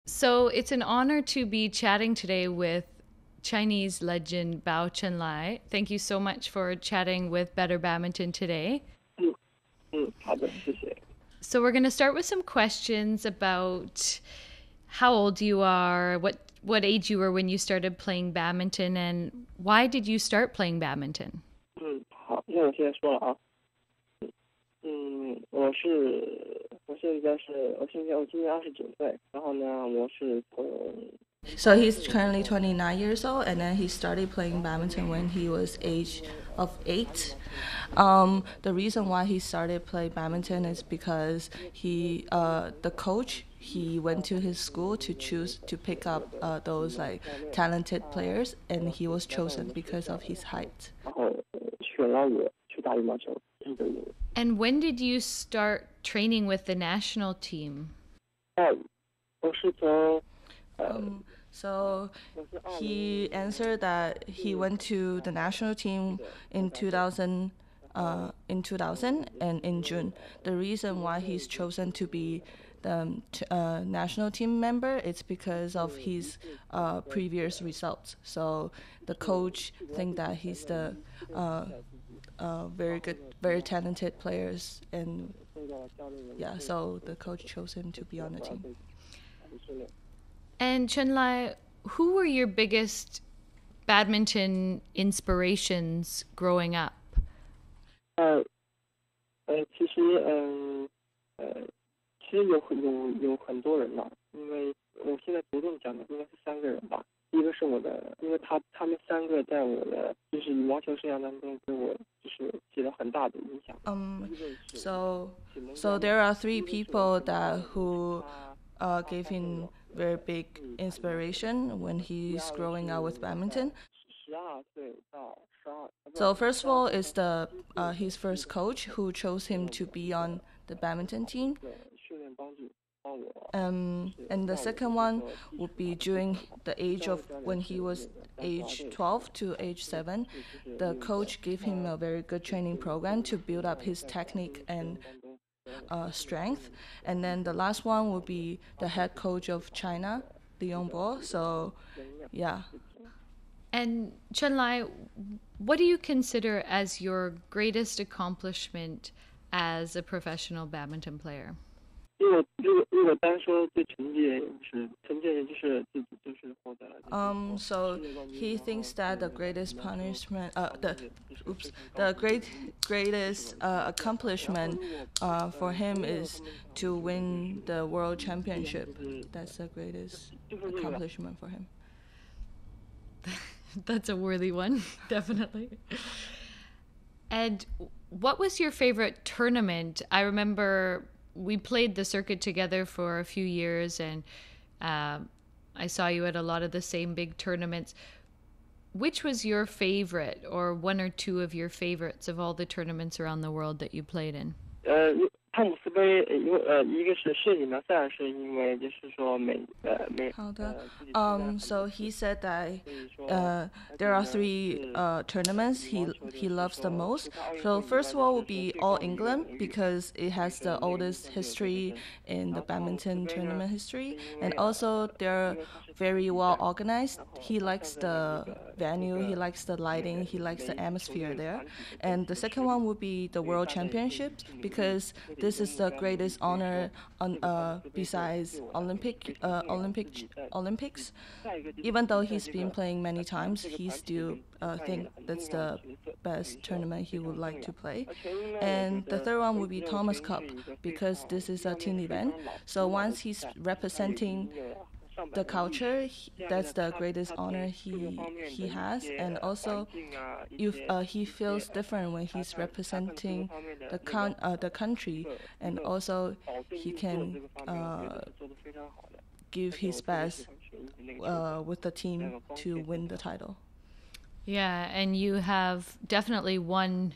So it's an honor to be chatting today with Chinese legend Bao ChunLai. Thank you so much for chatting with Better Badminton today. 好的，谢谢。So we're going to start with some questions about how old you are, what age you were when you started playing badminton, and why did you start playing badminton? 好，那我现在说了啊。我现在是，我今年29岁，然后呢，我是从 So he's currently 29 years old, and then he started playing badminton when he was age of 8. The reason why he started playing badminton is because the coach, he went to his school to choose to pick up those like talented players, and he was chosen because of his height. 然后选了我去打羽毛球，是这个原因。And when did you start training with the national team? 我是从 So he answered that he went to the national team in 2000, and in June. The reason why he's chosen to be the national team member is because of his previous results. So the coach think that he's the very good, very talented players, and yeah, so the coach chose him to be on the team. And ChunLai, who were your biggest badminton inspirations growing up? 其实有很多人了，因为我现在着重讲的应该是3个人吧。一个是我的，因为他们3个在我的就是羽毛球生涯当中对我就是起了很大的影响。So there are three people that who gave him very big inspiration when he's growing up with badminton. 12岁到12。So first of all is the his first coach who chose him to be on the badminton team. 训练帮我。And the second one would be during the age of when he was age 12 to age 7, the coach gave him a very good training program to build up his technique and strength. And then the last one would be the head coach of China, Liang Bo. So, yeah. And ChunLai, what do you consider as your greatest accomplishment as a professional badminton player? 因为我单说对成绩就是获得了。So he thinks that the greatest punishment, greatest accomplishment for him is to win the World Championship. That's the greatest accomplishment for him. That's a worthy one, definitely. And what was your favorite tournament? I remember we played the circuit together for a few years, and I saw you at a lot of the same big tournaments. Which was your favorite, or one or two of your favorites of all the tournaments around the world that you played in? 汤姆斯杯，一个是世锦的赛事，因为就是说每。 So he said that there are three tournaments he loves the most. So first of all would be All England because it has the oldest history in the badminton tournament history, and also they're very well organized. He likes the venue, he likes the lighting, he likes the atmosphere there. And the second one would be the World Championships because this is the greatest honor besides Olympics. Even though he's been playing many times, he still think that's the best tournament he would like to play. And the third one would be Thomas Cup because this is a team event. So once he's representing the culture, that's the greatest honor he has, and also he feels different when he's representing the country, and also he can give his best with the team to win the title. Yeah, and you have definitely won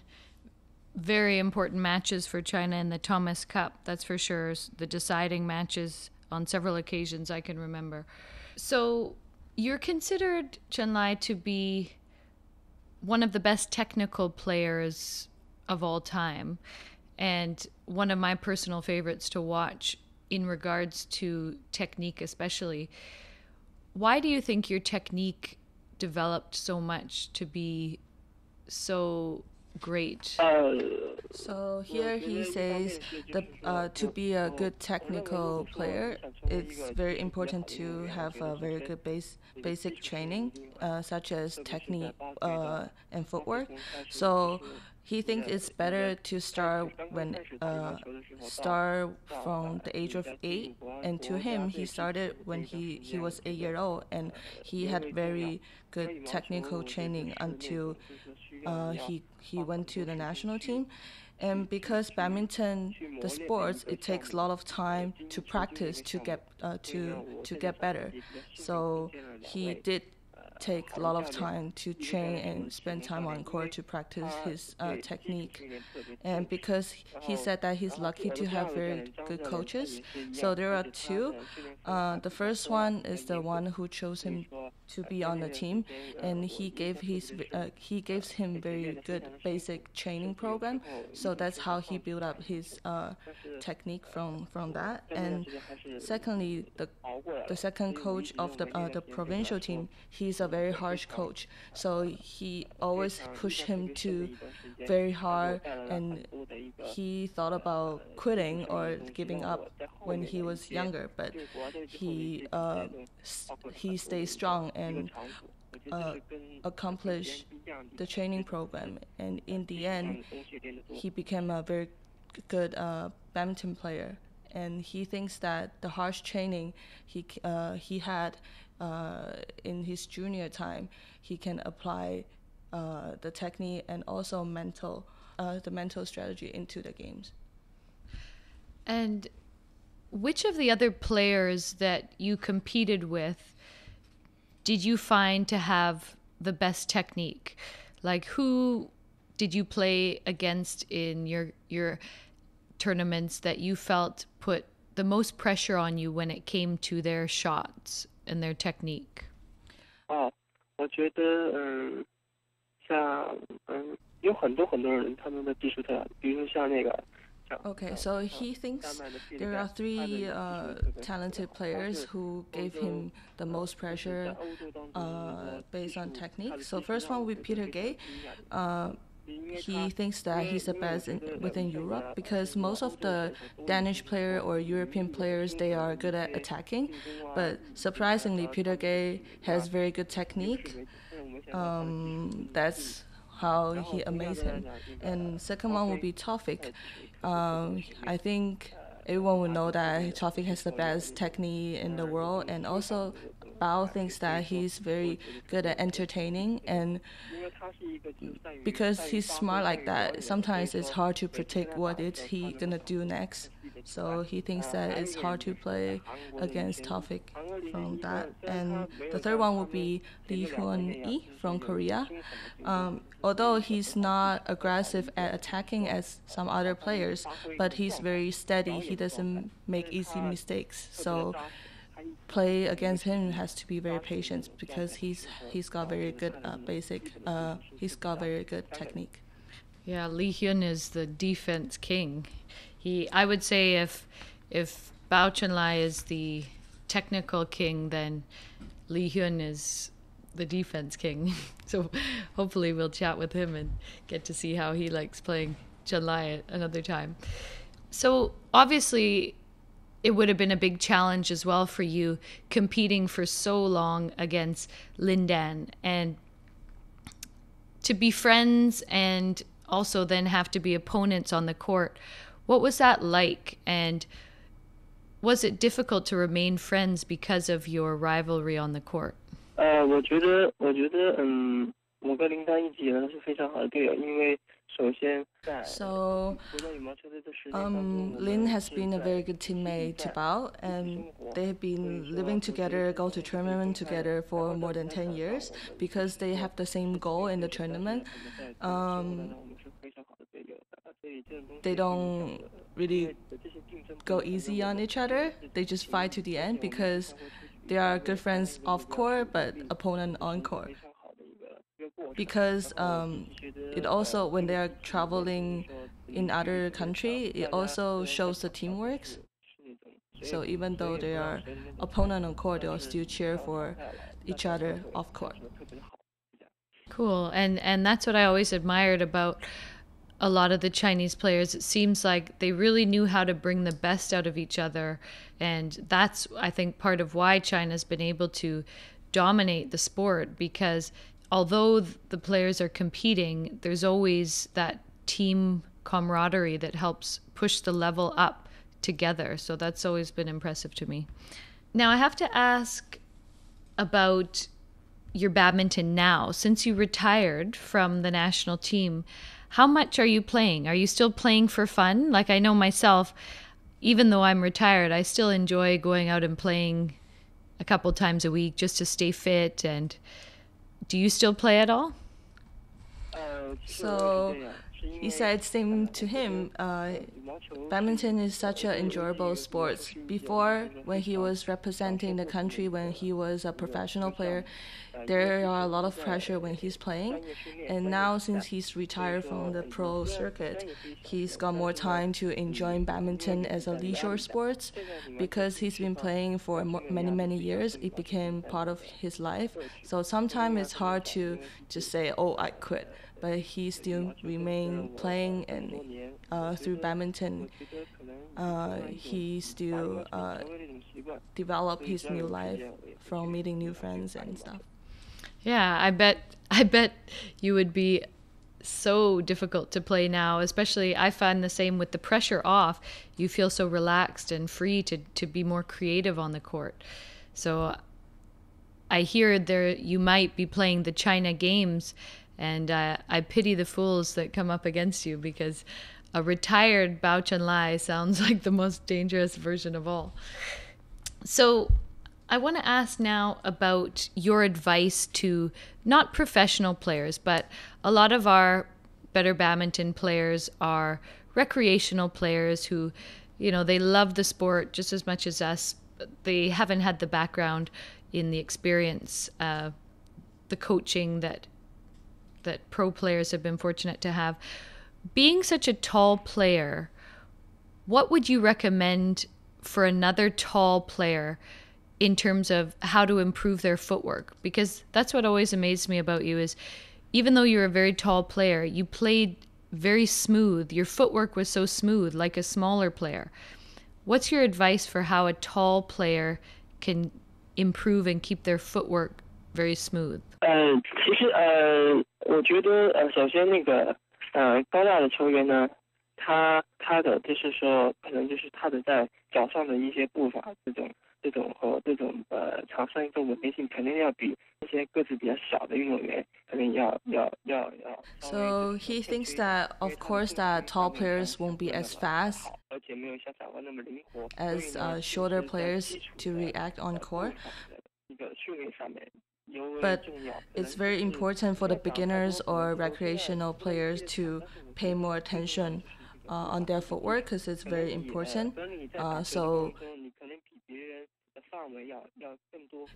very important matches for China in the Thomas Cup, that's for sure, the deciding matches on several occasions I can remember. So you're considered, ChunLai, to be one of the best technical players of all time, and one of my personal favorites to watch in regards to technique, especially. Why do you think your technique developed so much to be so great? So here he says that to be a good technical player, it's very important to have a very good basic training, such as technique and footwork. So he thinks it's better to start from the age of 8. And to him, he started when he was 8 years old, and he had very good technical training until he went to the national team. And because badminton, the sports, it takes a lot of time to practice to get better. So he did take a lot of time to train and spend time on court to practice his technique. And because he said that he's lucky to have very good coaches, so there are two. The first one is the one who chose him to be on the team, and he gives him very good basic training program. So that's how he built up his technique from that. And secondly, the second coach of the provincial team, he's a very harsh coach. So he always pushed him to very hard, and he thought about quitting or giving up when he was younger, but he stayed strong and accomplished the training program. And in the end, he became a very good badminton player. And he thinks that the harsh training he had in his junior time, he can apply the technique and also the mental strategy into the games. And which of the other players that you competed with did you find to have the best technique? Like, who did you play against in your tournaments that you felt put the most pressure on you when it came to their shots and their technique? 我觉得像有很多人他们的技术特，比如像那个。Okay, so he thinks there are three talented players who gave him the most pressure based on technique. So first one would be Peter Gay. He thinks that he's the best within Europe because most of the Danish player or European players, they are good at attacking. But surprisingly, Peter Gay has very good technique. That's how he amazed him. And second one would be Tawfiq. I think everyone would know that Tawfiq has the best technique in the world, and also Bao thinks that he's very good at entertaining, and because he's smart like that, sometimes it's hard to predict what is he gonna do next. So he thinks that it's hard to play against Tawfiq from that. And the third one would be Lee Hyun-hee from Korea. Although he's not aggressive at attacking as some other players, but he's very steady. He doesn't make easy mistakes. So play against him has to be very patient because he's got very good he's got very good technique. Yeah, Lee Hyun is the defense king. I would say if Bao ChunLai is the technical king, then Lee Hyun is the defense king. So hopefully we'll chat with him and get to see how he likes playing ChunLai another time. So obviously it would have been a big challenge as well for you competing for so long against Lin Dan, and to be friends and also then have to be opponents on the court. What was that like, and was it difficult to remain friends because of your rivalry on the court? 我觉得我跟林丹一起呢是非常好的队友，因为首先在 So Lin has been a very good teammate to Bao, and they've been living together, go to tournament together for more than 10 years because they have the same goal in the tournament. They don't really go easy on each other. They just fight to the end because they are good friends off court but opponent on court. Because it also, when they are traveling in other country, it also shows the teamwork. So even though they are opponent on court, they'll still cheer for each other off court. Cool. And that's what I always admired about a lot of the Chinese players. It seems like they really knew how to bring the best out of each other. And that's, I think, part of why China's been able to dominate the sport, because although the players are competing, there's always that team camaraderie that helps push the level up together. So that's always been impressive to me. Now, I have to ask about your badminton now. Since you retired from the national team, how much are you playing? Are you still playing for fun? Like, I know myself, even though I'm retired, I still enjoy going out and playing a couple times a week just to stay fit. And do you still play at all? So he said same to him. Badminton is such an enjoyable sport. Before, when he was representing the country, when he was a professional player, there are a lot of pressure when he's playing. And now, since he's retired from the pro circuit, he's got more time to enjoy badminton as a leisure sport. Because he's been playing for many, many years, it became part of his life. So sometimes it's hard to just say, oh, I quit. But he still remain playing, and through badminton, he still develop his new life from meeting new friends and stuff. Yeah, I bet you would be so difficult to play now, especially I find the same with the pressure off. You feel so relaxed and free to be more creative on the court. So I hear there you might be playing the China games, and I pity the fools that come up against you, because a retired Bao ChunLai sounds like the most dangerous version of all. So I want to ask now about your advice to not professional players, but a lot of our better badminton players are recreational players who, you know, they love the sport just as much as us. They haven't had the background in the experience, the coaching that pro players have been fortunate to have. Being such a tall player, what would you recommend for another tall player in terms of how to improve their footwork? Because that's what always amazed me about you, is even though you're a very tall player, you played very smooth. Your footwork was so smooth, like a smaller player. What's your advice for how a tall player can improve and keep their footwork very smooth? 其实我觉得首先高大的球员呢，他的就是说可能就是他的在脚上的一些步伐这种场上一个稳定性肯定要比那些个子比较小的运动员肯定要。So he thinks that of course that tall players won't be as fast as shorter players to react on court. But it's very important for the beginners or recreational players to pay more attention on their footwork, because it's very important. So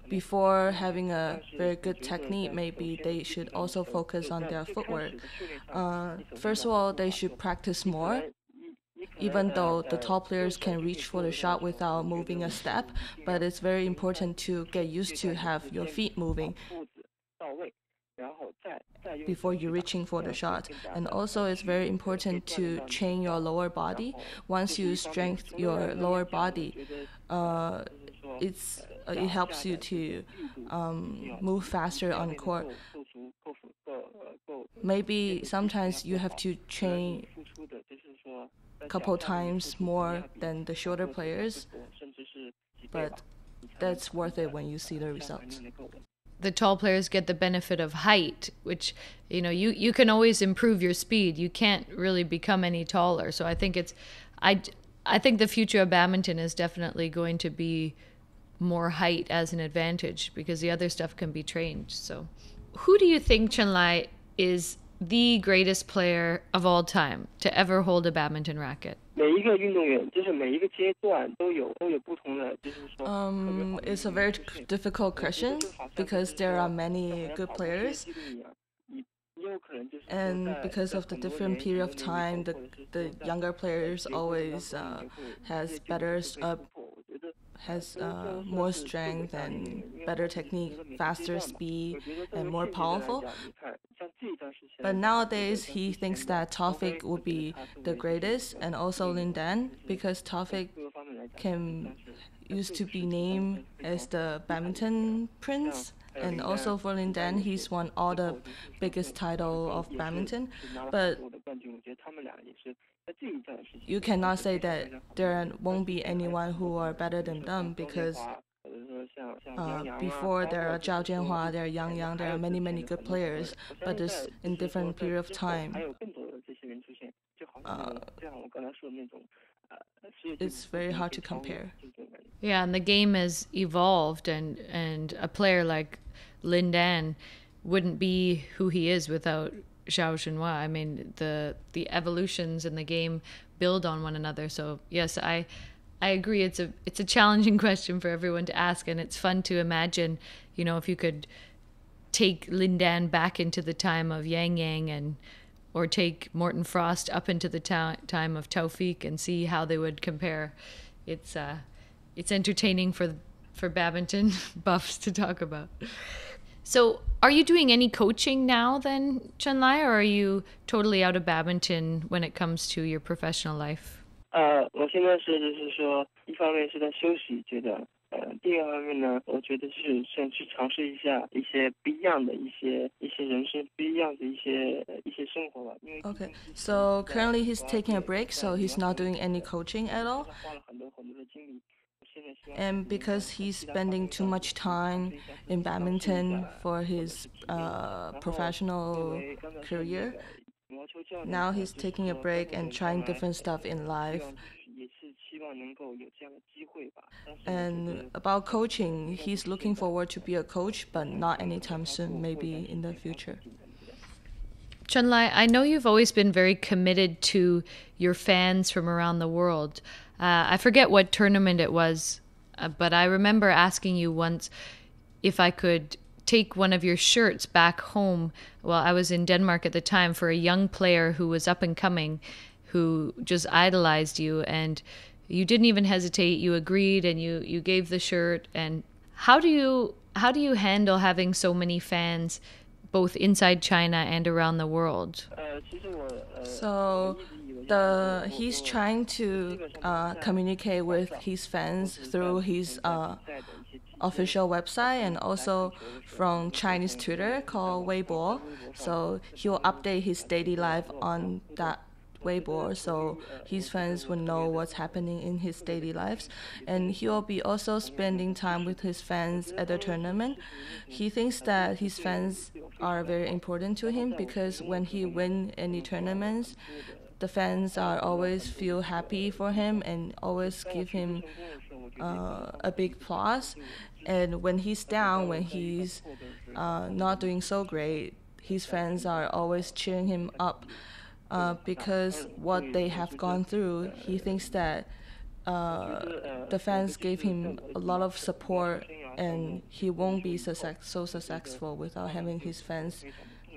before having a very good technique, maybe they should also focus on their footwork. First of all, they should practice more. Even though the tall players can reach for the shot without moving a step, but it's very important to get used to have your feet moving before you're reaching for the shot. And also it's very important to train your lower body. Once you strengthen your lower body, it helps you to move faster on court. Maybe sometimes you have to train a couple times more than the shorter players, but that's worth it when you see the results. The tall players get the benefit of height, which, you know, you can always improve your speed. You can't really become any taller. So I think I think the future of badminton is definitely going to be more height as an advantage, because the other stuff can be trained. So who do you think, ChunLai, is the greatest player of all time to ever hold a badminton racket? It's a very difficult question, because there are many good players, and because of the different period of time, the younger players always has better has more strength and better technique, faster speed, and more powerful. But nowadays, he thinks that Taufik would be the greatest, and also Lin Dan, because Taufik used to be named as the badminton prince. And also for Lin Dan, he's won all the biggest title of badminton. But you cannot say that there won't be anyone who are better than them, because before there are Zhao Jianhua, there are Yang, there are many good players, but it's in different period of time. It's very hard to compare. Yeah, and the game has evolved, and a player like Lin Dan wouldn't be who he is without Zhao ChunLai. I mean, the evolutions in the game build on one another. So yes, I agree. It's a challenging question for everyone to ask, and it's fun to imagine, if you could take Lin Dan back into the time of Yang or take Morten Frost up into the time of Taufik and see how they would compare. It's entertaining for badminton buffs to talk about. So are you doing any coaching now then, ChunLai, or are you totally out of badminton when it comes to your professional life? 我现在就是说，一方面是在休息阶段，第二方面呢，我觉得是想去尝试一下一些不一样的一些人生，不一样的一些生活吧。Okay, so currently he's taking a break, so he's not doing any coaching at all. And because he's spending too much time in badminton for his professional career, now he's taking a break and trying different stuff in life. And about coaching, he's looking forward to be a coach, but not anytime soon, maybe in the future. ChunLai, I know you've always been very committed to your fans from around the world. I forget what tournament it was, but I remember asking you once if I could take one of your shirts back home. Well, I was in Denmark at the time for a young player who was up and coming, who just idolized you, and you didn't even hesitate. You agreed, and you gave the shirt. And how do you handle having so many fans, both inside China and around the world? So he's trying to communicate with his fans through his official website and also from Chinese Twitter called Weibo. So he'll update his daily life on that Weibo, so his fans will know what's happening in his daily lives. And he'll be also spending time with his fans at the tournament. He thinks that his fans are very important to him, because when he wins any tournaments, the fans are always feel happy for him and always give him a big applause. And when he's down, when he's not doing so great, his fans are always cheering him up. Because what they have gone through, he thinks that the fans gave him a lot of support, and he won't be so successful without having his fans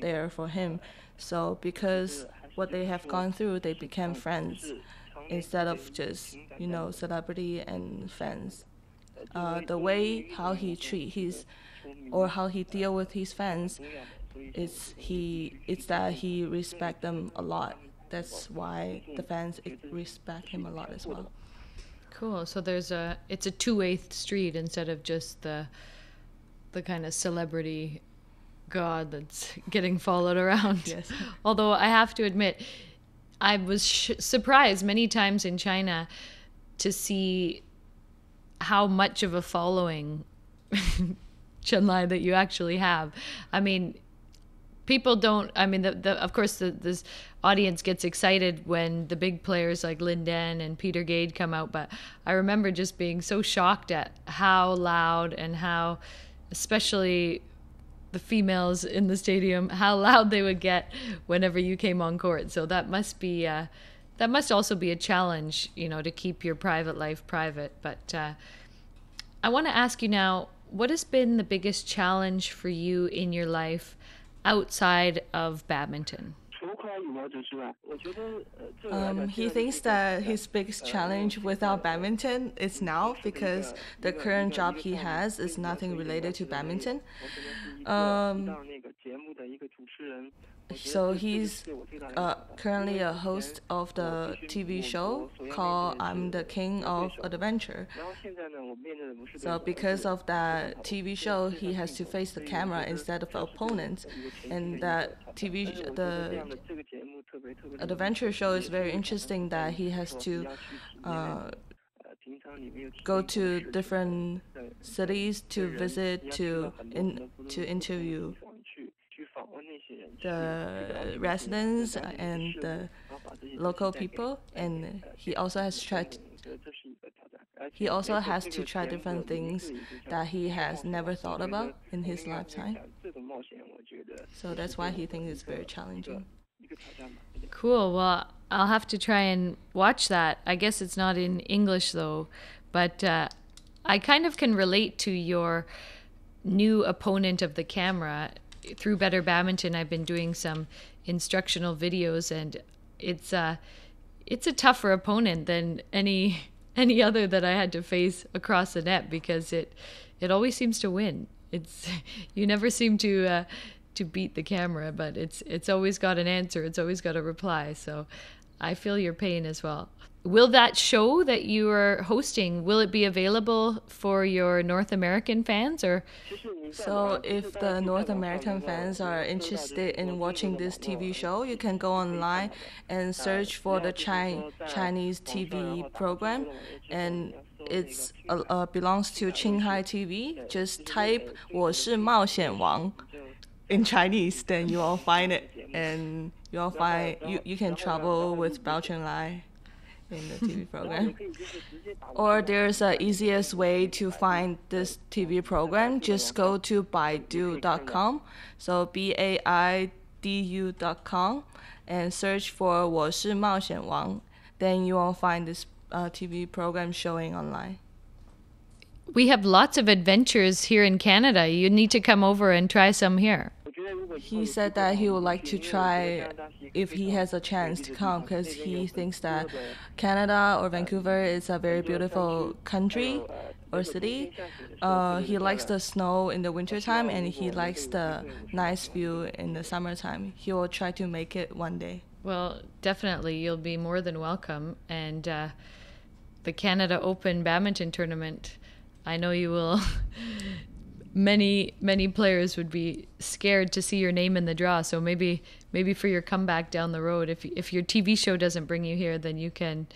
there for him. So because what they have gone through, they became friends instead of just, celebrity and fans. The way how he how he deal with his fans, it's that he respect them a lot. That's why the fans respect him a lot as well. Cool. So it's a two-way street instead of just the kind of celebrity god that's getting followed around. Yes. Although I have to admit, I was surprised many times in China to see how much of a following ChunLai that you actually have. I mean, people don't, of course, this audience gets excited when the big players like Lin Dan and Peter Gade come out, but I remember just being so shocked at how loud and how, especially the females in the stadium, how loud they would get whenever you came on court. So that must also be a challenge, to keep your private life private. But I want to ask you now, what has been the biggest challenge for you in your life outside of badminton? He thinks that his biggest challenge without badminton is now because the current job he has is nothing related to badminton. So he's currently a host of the TV show called I'm the King of Adventure. So because of that TV show, he has to face the camera instead of the opponent. And the adventure show is very interesting that he has to go to different cities to visit to interview the residents and the local people, and he also has to try different things that he has never thought about in his lifetime. So that's why he thinks it's very challenging. Cool. Well, I'll have to try and watch that. I guess it's not in English though, but I kind of can relate to your new opponent of the camera. Through Better Badminton, I've been doing some instructional videos, and it's a tougher opponent than any other that I had to face across the net, because it always seems to win. You never seem to beat the camera, but it's always got an answer. It's always got a reply. So I feel your pain as well. Will that show that you are hosting, will it be available for your North American fans? Or so if the North American fans are interested in watching this TV show, you can go online and search for the Chinese TV program, and it's belongs to Qinghai TV. Just type 我是冒险王 in Chinese, then you will find it, and you'll find you can travel with Bao ChunLai in the TV program. Or there's a easiest way to find this TV program. Just go to Baidu.com, so BAIDU.com, and search for 我是冒险王. Then you will find this TV program showing online. We have lots of adventures here in Canada. You need to come over and try some here. He said that he would like to try if he has a chance to come, because he thinks that Canada or Vancouver is a very beautiful country or city. He likes the snow in the wintertime, and he likes the nice view in the summertime. He will try to make it one day. Well, definitely, you'll be more than welcome. And the Canada Open Badminton Tournament, I know you will... Many players would be scared to see your name in the draw. So maybe for your comeback down the road, if your TV show doesn't bring you here, then you can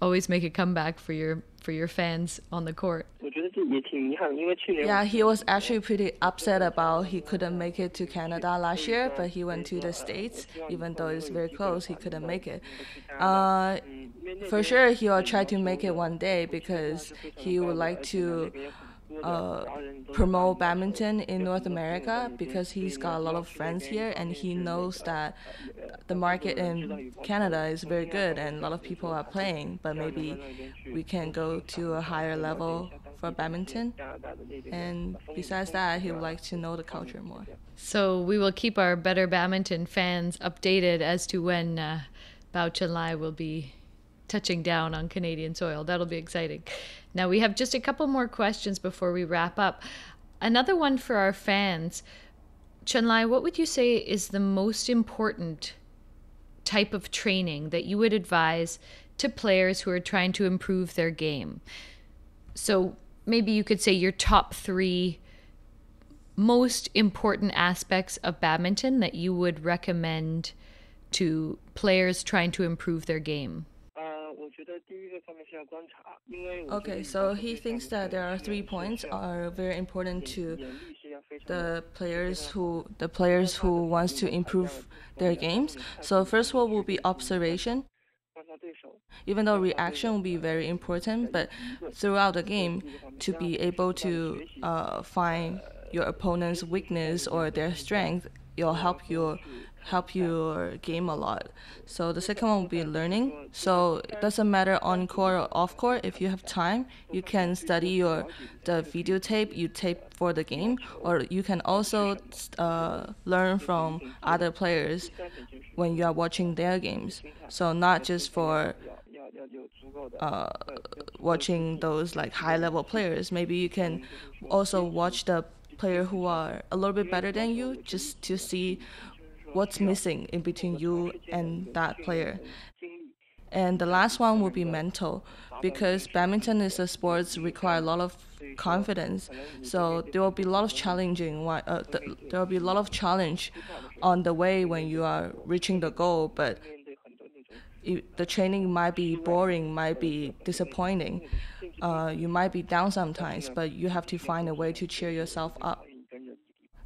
always make a comeback for your fans on the court. Yeah, he was actually pretty upset about he couldn't make it to Canada last year, but he went to the States. Even though it's very close, he couldn't make it. For sure, he will try to make it one day, because he would like to promote badminton in North America, because he's got a lot of friends here, and he knows that the market in Canada is very good and a lot of people are playing, but maybe we can go to a higher level for badminton. And besides that, he would like to know the culture more. So we will keep our Better Badminton fans updated as to when Bao ChunLai will be touching down on Canadian soil. That'll be exciting. Now we have just a couple more questions before we wrap up. Another one for our fans. ChunLai, what would you say is the most important type of training that you would advise to players who are trying to improve their game? So maybe you could say your top 3 most important aspects of badminton that you would recommend to players trying to improve their game. Okay, so he thinks that there are 3 points are very important to the players who wants to improve their games. So first one will be observation. Even though reaction will be very important, but throughout the game, to be able to find your opponent's weakness or their strength, it'll help you help your game a lot. So the second one will be learning. So it doesn't matter on court or off court. If you have time, you can study the videotape you tape for the game, or you can also learn from other players when you are watching their games. So not just for watching those like high level players. Maybe you can also watch the player who are a little bit better than you, just to see what's missing in between you and that player. And the last one will be mental, because badminton is a sport that requires a lot of confidence. So there will be a lot of there will be a lot of challenge on the way when you are reaching the goal, but the training might be boring, might be disappointing. You might be down sometimes, but you have to find a way to cheer yourself up,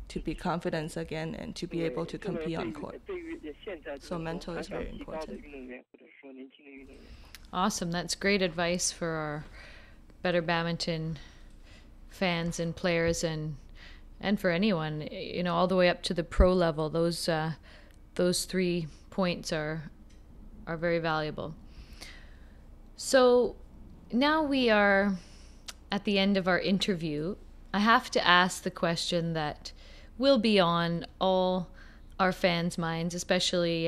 to be confident again, and to be able to compete on court. So mental is very important. Awesome. That's great advice for our Better Badminton fans and players, and for anyone, all the way up to the pro level. Those 3 points are very valuable. So now we are at the end of our interview. I have to ask the question that will be on all our fans' minds, especially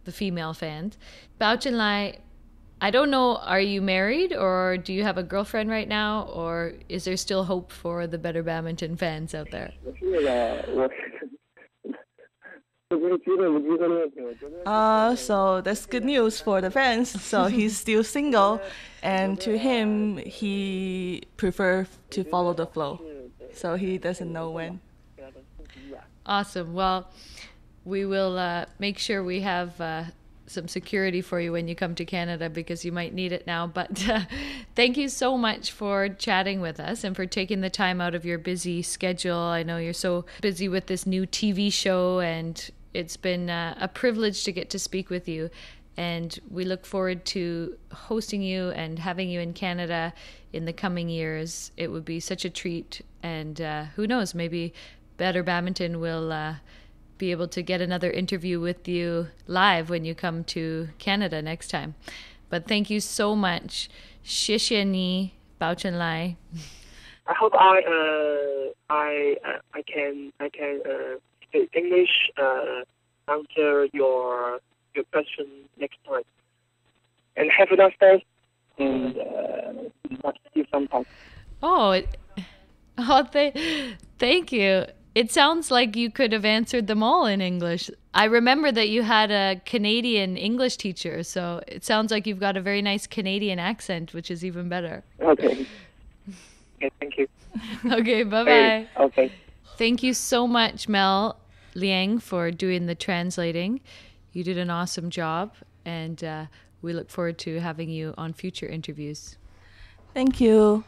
the female fans. Bao ChunLai, I don't know, are you married, or do you have a girlfriend right now, or is there still hope for the Better Badminton fans out there? So that's good news for the fans. So he's still single, and to him, he prefers to follow the flow. So he doesn't know when. Awesome. Well, we will make sure we have some security for you when you come to Canada, because you might need it now. But thank you so much for chatting with us and for taking the time out of your busy schedule. I know you're so busy with this new TV show, and it's been a privilege to get to speak with you. And we look forward to hosting you and having you in Canada in the coming years. It would be such a treat. And who knows, maybe Better Badminton will be able to get another interview with you live when you come to Canada next time. But thank you so much. 谢谢你, Bao ChunLai. I hope I can speak English answer your question next time. And have a nice day. And talk to you sometime. Thank you. It sounds like you could have answered them all in English. I remember that you had a Canadian English teacher, so it sounds like you've got a very nice Canadian accent, which is even better. Okay. Okay, thank you. Okay, bye-bye. Hey, okay. Thank you so much, Mel Liang, for doing the translating. You did an awesome job, and we look forward to having you on future interviews. Thank you.